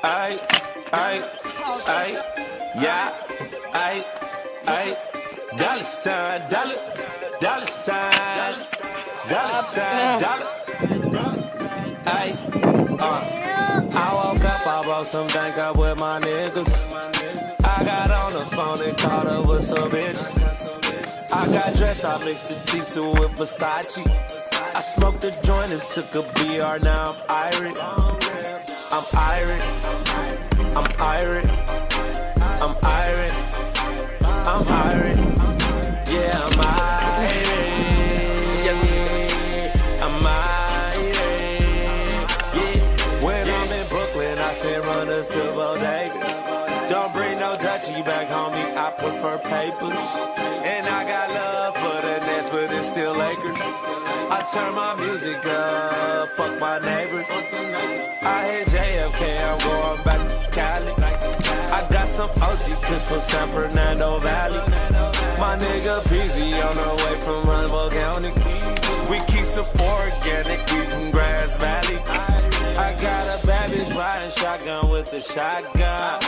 ay, yeah, ay, dollar sign, dollar sign, dollar sign, dollar, ay, I woke up, I brought some drink up with my niggas. I got on the phone and caught up with some bitches. I got dressed, I mixed the pizza with Versace. I smoked a joint and took a BR, now I'm irate. I'm irate. I'm irate. I'm irate. I'm irate. Yeah, I'm irate. I'm irate. Yeah, when I'm in Brooklyn, I send runners to bodegas. Don't bring no Dutchie back, homie, I prefer papers. And I got love for the Nets, but it's still Lakers. I turn my music up, fuck my neighbors. I hit JFK, I'm going back to Cali. I got some OG clips from San Fernando Valley. My nigga Peasy on the way from Lamballe County. We keep some organic, we from Grass Valley. I got a bad bitch riding shotgun with a shotgun.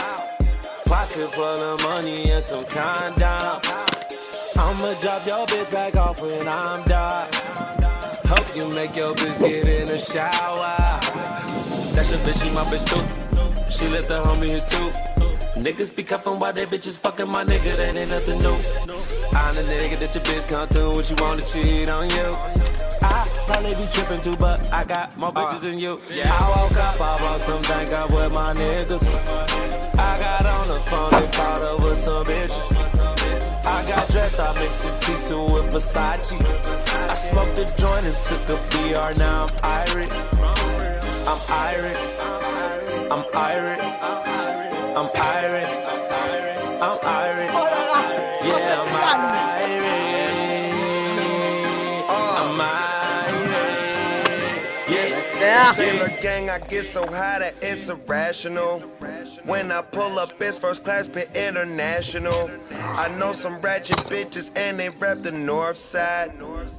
Pocket full of money and some condoms. I'ma drop your bitch back off when I'm done. Hope you make your bitch get in the shower. That's your bitch, she my bitch too. She let the homie here too. Niggas be cuffin' while they bitches fucking my nigga, that ain't nothing new. I'm the nigga that your bitch come to when she wanna cheat on you. I probably be trippin' too, but I got more bitches than you. I woke up, I brought some drink up with my niggas. I got on the phone and caught up with some bitches. I got dressed, I mixed the pizza with Versace. I smoked a joint and took a BR, now I'm irate. I'm irate. I'm irate. I'm irate. I'm irate. Yeah, I'm irate. I'm irate. Yeah. Taylor gang, I get so high that it's irrational. When I pull up, it's first class, but international. I know some ratchet bitches and they rep the north side.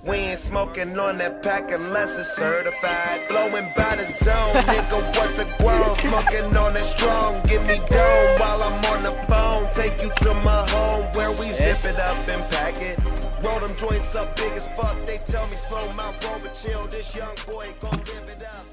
We ain't smoking on that pack unless it's certified. Blowing by the zone, nigga, what the grown? Smoking on it strong, give me dome while I'm on the phone. Take you to my home where we zip it up and pack it. Roll them joints up big as fuck, they tell me slow my roll, but chill, this young boy gon' live it up.